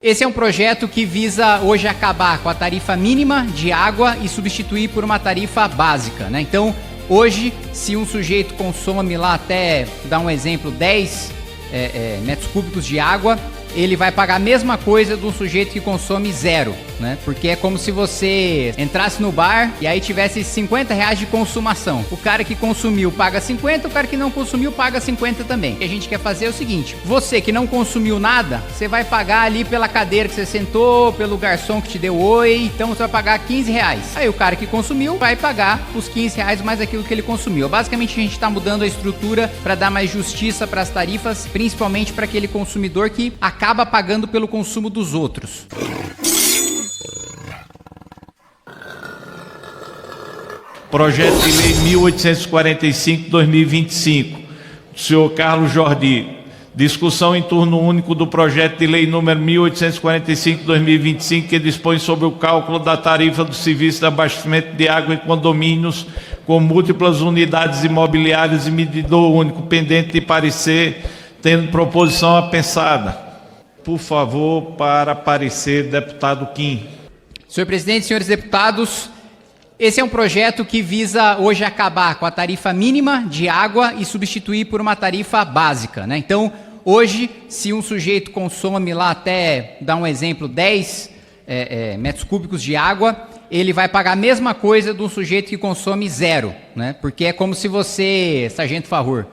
Esse é um projeto que visa hoje acabar com a tarifa mínima de água e substituir por uma tarifa básica, né? Então, hoje, se um sujeito consome lá até, dar um exemplo, 10 metros cúbicos de água, ele vai pagar a mesma coisa de um sujeito que consome 0, né? Porque é como se você entrasse no bar e aí tivesse 50 reais de consumação. O cara que consumiu paga 50, o cara que não consumiu paga 50 também. O que a gente quer fazer é o seguinte: você que não consumiu nada, você vai pagar ali pela cadeira que você sentou, pelo garçom que te deu oi, então você vai pagar 15 reais. Aí o cara que consumiu vai pagar os 15 reais mais aquilo que ele consumiu. Basicamente a gente está mudando a estrutura para dar mais justiça para as tarifas, principalmente para aquele consumidor que acaba pagando pelo consumo dos outros. Projeto de Lei 1845/2025, do senhor Carlos Jordi. Discussão em turno único do projeto de lei número 1845/2025, que dispõe sobre o cálculo da tarifa do serviço de abastecimento de água em condomínios com múltiplas unidades imobiliárias e medidor único, pendente de parecer, tendo proposição apensada. Por favor, para parecer, deputado Kim. Senhor presidente, senhores deputados, esse é um projeto que visa hoje acabar com a tarifa mínima de água e substituir por uma tarifa básica, né? Então, hoje, se um sujeito consome lá até, dar um exemplo, 10 metros cúbicos de água, ele vai pagar a mesma coisa de um sujeito que consome 0, né? Porque é como se você, sargento Farrur,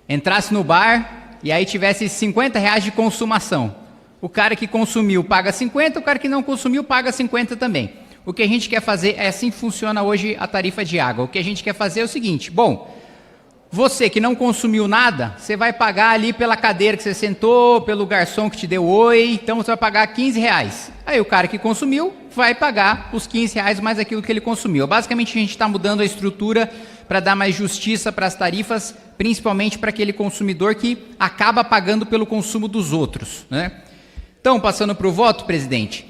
entrasse no bar e aí tivesse 50 reais de consumação. O cara que consumiu paga 50, o cara que não consumiu paga 50 também. O que a gente quer fazer é assim que funciona hoje a tarifa de água. O que a gente quer fazer é o seguinte: bom, você que não consumiu nada, você vai pagar ali pela cadeira que você sentou, pelo garçom que te deu oi, então você vai pagar 15 reais. Aí o cara que consumiu vai pagar os 15 reais mais aquilo que ele consumiu. Basicamente a gente está mudando a estrutura para dar mais justiça para as tarifas, principalmente para aquele consumidor que acaba pagando pelo consumo dos outros, né? Então, passando para o voto, presidente,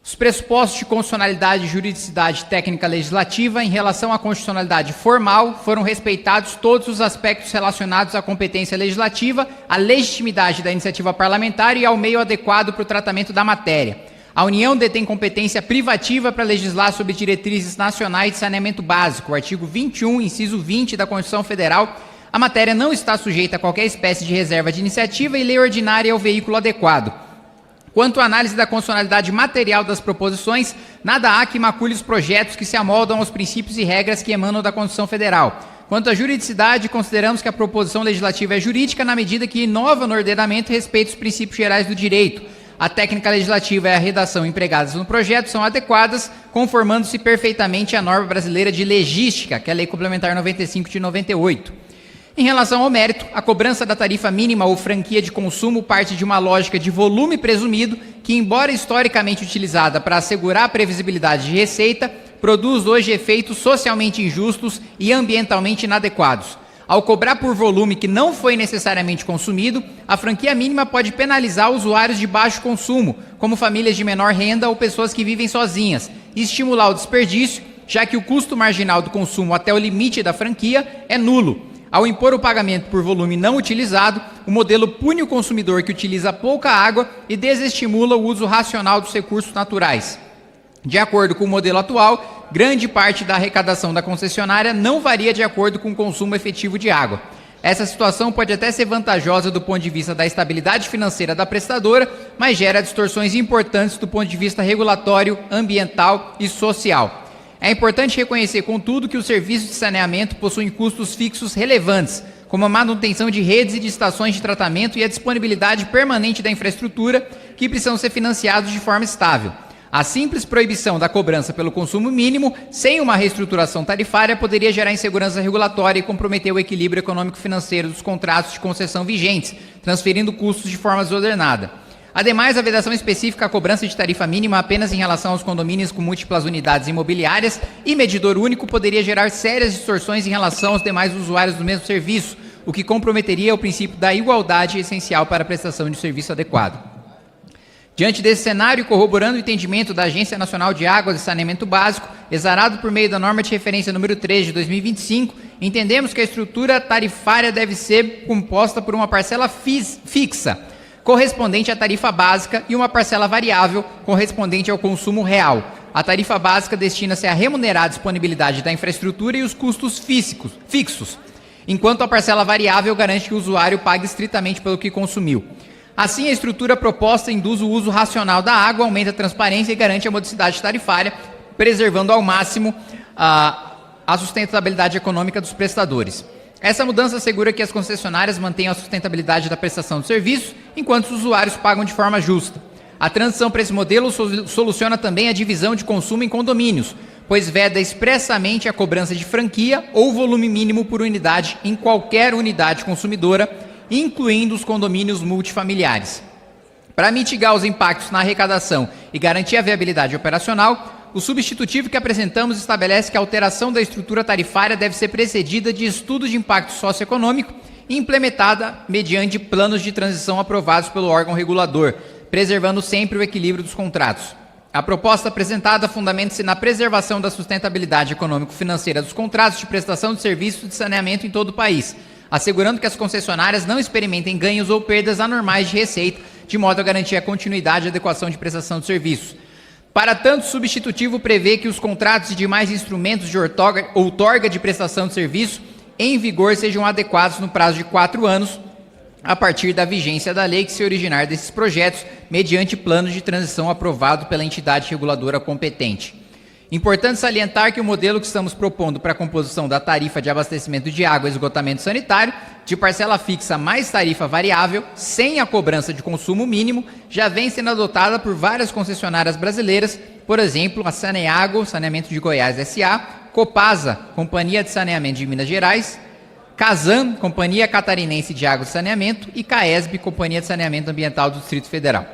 os pressupostos de constitucionalidade e juridicidade técnica legislativa em relação à constitucionalidade formal foram respeitados todos os aspectos relacionados à competência legislativa, à legitimidade da iniciativa parlamentar e ao meio adequado para o tratamento da matéria. A União detém competência privativa para legislar sobre diretrizes nacionais de saneamento básico. O artigo 21, inciso 20 da Constituição Federal. A matéria não está sujeita a qualquer espécie de reserva de iniciativa e lei ordinária é o veículo adequado. Quanto à análise da constitucionalidade material das proposições, nada há que macule os projetos que se amoldam aos princípios e regras que emanam da Constituição Federal. Quanto à juridicidade, consideramos que a proposição legislativa é jurídica na medida que inova no ordenamento e respeita os princípios gerais do direito. A técnica legislativa e a redação empregadas no projeto são adequadas, conformando-se perfeitamente à norma brasileira de legística, que é a Lei Complementar 95 de 98. Em relação ao mérito, a cobrança da tarifa mínima ou franquia de consumo parte de uma lógica de volume presumido que, embora historicamente utilizada para assegurar a previsibilidade de receita, produz hoje efeitos socialmente injustos e ambientalmente inadequados. Ao cobrar por volume que não foi necessariamente consumido, a franquia mínima pode penalizar usuários de baixo consumo, como famílias de menor renda ou pessoas que vivem sozinhas, e estimular o desperdício, já que o custo marginal do consumo até o limite da franquia é nulo. Ao impor o pagamento por volume não utilizado, o modelo pune o consumidor que utiliza pouca água e desestimula o uso racional dos recursos naturais. De acordo com o modelo atual, grande parte da arrecadação da concessionária não varia de acordo com o consumo efetivo de água. Essa situação pode até ser vantajosa do ponto de vista da estabilidade financeira da prestadora, mas gera distorções importantes do ponto de vista regulatório, ambiental e social. É importante reconhecer, contudo, que os serviços de saneamento possuem custos fixos relevantes, como a manutenção de redes e de estações de tratamento e a disponibilidade permanente da infraestrutura, que precisam ser financiados de forma estável. A simples proibição da cobrança pelo consumo mínimo, sem uma reestruturação tarifária, poderia gerar insegurança regulatória e comprometer o equilíbrio econômico-financeiro dos contratos de concessão vigentes, transferindo custos de forma desordenada. Ademais, a vedação específica à cobrança de tarifa mínima apenas em relação aos condomínios com múltiplas unidades imobiliárias e medidor único poderia gerar sérias distorções em relação aos demais usuários do mesmo serviço, o que comprometeria o princípio da igualdade essencial para a prestação de serviço adequado. Diante desse cenário, corroborando o entendimento da Agência Nacional de Águas e Saneamento Básico, exarado por meio da norma de referência número 3 de 2025, entendemos que a estrutura tarifária deve ser composta por uma parcela fixa, correspondente à tarifa básica, e uma parcela variável, correspondente ao consumo real. A tarifa básica destina-se a remunerar a disponibilidade da infraestrutura e os custos fixos, enquanto a parcela variável garante que o usuário pague estritamente pelo que consumiu. Assim, a estrutura proposta induz o uso racional da água, aumenta a transparência e garante a modicidade tarifária, preservando ao máximo a sustentabilidade econômica dos prestadores. Essa mudança assegura que as concessionárias mantenham a sustentabilidade da prestação de serviços, enquanto os usuários pagam de forma justa. A transição para esse modelo soluciona também a divisão de consumo em condomínios, pois veda expressamente a cobrança de franquia ou volume mínimo por unidade em qualquer unidade consumidora, incluindo os condomínios multifamiliares. Para mitigar os impactos na arrecadação e garantir a viabilidade operacional, o substitutivo que apresentamos estabelece que a alteração da estrutura tarifária deve ser precedida de estudo de impacto socioeconômico e implementada mediante planos de transição aprovados pelo órgão regulador, preservando sempre o equilíbrio dos contratos. A proposta apresentada fundamenta-se na preservação da sustentabilidade econômico-financeira dos contratos de prestação de serviços de saneamento em todo o país, assegurando que as concessionárias não experimentem ganhos ou perdas anormais de receita, de modo a garantir a continuidade e adequação de prestação de serviços. Para tanto, o substitutivo prevê que os contratos e demais instrumentos de outorga de prestação de serviço em vigor sejam adequados no prazo de 4 anos, a partir da vigência da lei que se originar desses projetos, mediante plano de transição aprovado pela entidade reguladora competente. Importante salientar que o modelo que estamos propondo para a composição da tarifa de abastecimento de água e esgotamento sanitário, de parcela fixa mais tarifa variável, sem a cobrança de consumo mínimo, já vem sendo adotada por várias concessionárias brasileiras, por exemplo, a Saneago, Saneamento de Goiás S.A., Copasa, Companhia de Saneamento de Minas Gerais, Casan, Companhia Catarinense de Água e Saneamento, e Caesb, Companhia de Saneamento Ambiental do Distrito Federal.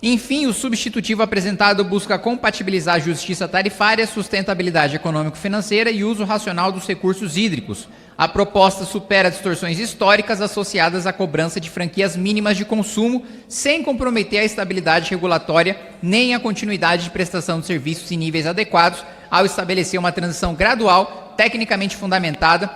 Enfim, o substitutivo apresentado busca compatibilizar a justiça tarifária, sustentabilidade econômico-financeira e uso racional dos recursos hídricos. A proposta supera distorções históricas associadas à cobrança de franquias mínimas de consumo, sem comprometer a estabilidade regulatória nem a continuidade de prestação de serviços em níveis adequados, ao estabelecer uma transição gradual, tecnicamente fundamentada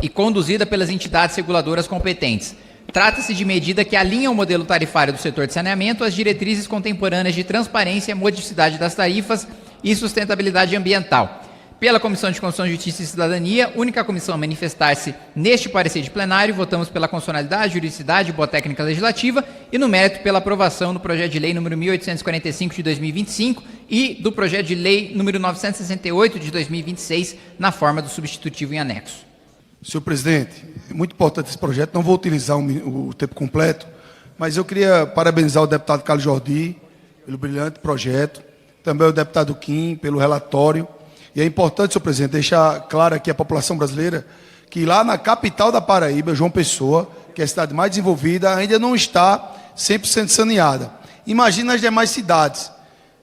e conduzida pelas entidades reguladoras competentes. Trata-se de medida que alinha o modelo tarifário do setor de saneamento às diretrizes contemporâneas de transparência, modicidade das tarifas e sustentabilidade ambiental. Pela Comissão de Constituição, Justiça e Cidadania, única comissão a manifestar-se neste parecer de plenário, votamos pela constitucionalidade, juridicidade e boa técnica legislativa e, no mérito, pela aprovação do projeto de lei número 1845 de 2025 e do projeto de lei número 968 de 2026, na forma do substitutivo em anexo. Senhor presidente, é muito importante esse projeto, não vou utilizar o tempo completo, mas eu queria parabenizar o deputado Carlos Jordi pelo brilhante projeto, também o deputado Kim pelo relatório, e é importante, senhor presidente, deixar claro aqui à população brasileira que lá na capital da Paraíba, João Pessoa, que é a cidade mais desenvolvida, ainda não está 100% saneada. Imagina as demais cidades.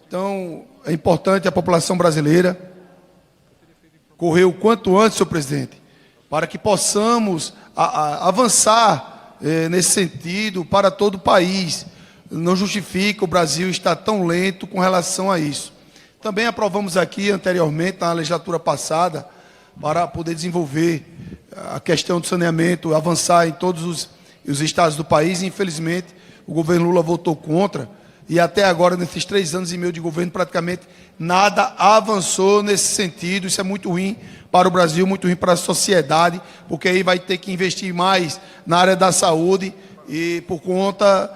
Então, é importante a população brasileira correr o quanto antes, senhor presidente, para que possamos avançar nesse sentido para todo o país. Não justifica o Brasil estar tão lento com relação a isso. Também aprovamos aqui anteriormente, na legislatura passada, para poder desenvolver a questão do saneamento, avançar em todos os estados do país. Infelizmente, o governo Lula votou contra, e até agora, nesses 3 anos e meio de governo, praticamente nada avançou nesse sentido. Isso é muito ruim para o Brasil, muito ruim para a sociedade, porque aí vai ter que investir mais na área da saúde, e por conta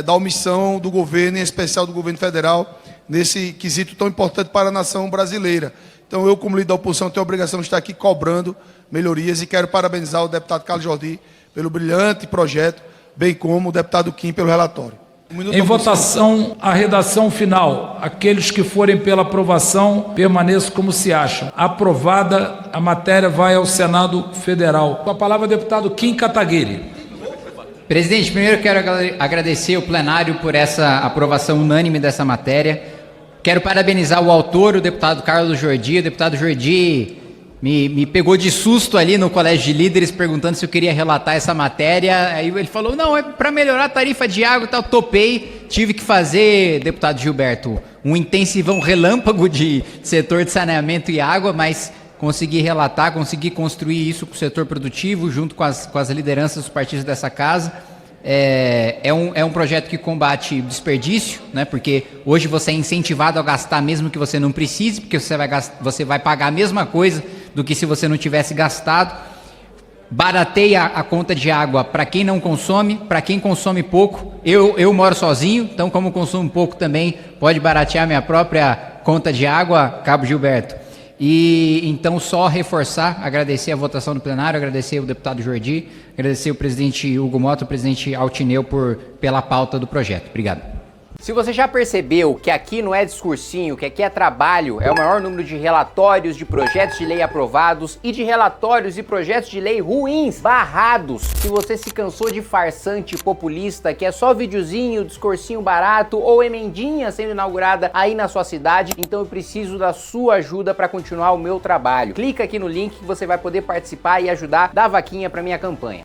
da omissão do governo, em especial do governo federal, nesse quesito tão importante para a nação brasileira. Então, eu, como líder da oposição, tenho a obrigação de estar aqui cobrando melhorias, e quero parabenizar o deputado Carlos Jordi pelo brilhante projeto, bem como o deputado Kim pelo relatório. Em votação, a redação final. Aqueles que forem pela aprovação, permaneçam como se acham. Aprovada, a matéria vai ao Senado Federal. Com a palavra, o deputado Kim Kataguiri. Presidente, primeiro quero agradecer o plenário por essa aprovação unânime dessa matéria. Quero parabenizar o autor, o deputado Carlos Jordi. O deputado Jordi me pegou de susto ali no colégio de líderes, perguntando se eu queria relatar essa matéria. Aí ele falou, não, é para melhorar a tarifa de água e tal. Topei, tive que fazer, deputado Gilberto, um intensivão relâmpago de setor de saneamento e água, mas consegui relatar, consegui construir isso com o setor produtivo, junto com as lideranças dos partidos dessa casa. É um projeto que combate o desperdício, né? Porque hoje você é incentivado a gastar mesmo que você não precise, porque você vai pagar a mesma coisa do que se você não tivesse gastado. Barateia a conta de água para quem não consome, para quem consome pouco. Eu moro sozinho, então como consumo pouco também, pode baratear minha própria conta de água, Cabo Gilberto. E então só reforçar, agradecer a votação do plenário, agradecer o deputado Jordi, agradecer o presidente Hugo Mota, o presidente Altineu pela pauta do projeto. Obrigado. Se você já percebeu que aqui não é discursinho, que aqui é trabalho, é o maior número de relatórios de projetos de lei aprovados e de relatórios e projetos de lei ruins, barrados. Se você se cansou de farsante populista, que é só videozinho, discursinho barato ou emendinha sendo inaugurada aí na sua cidade, então eu preciso da sua ajuda para continuar o meu trabalho. Clica aqui no link que você vai poder participar e ajudar da vaquinha para minha campanha.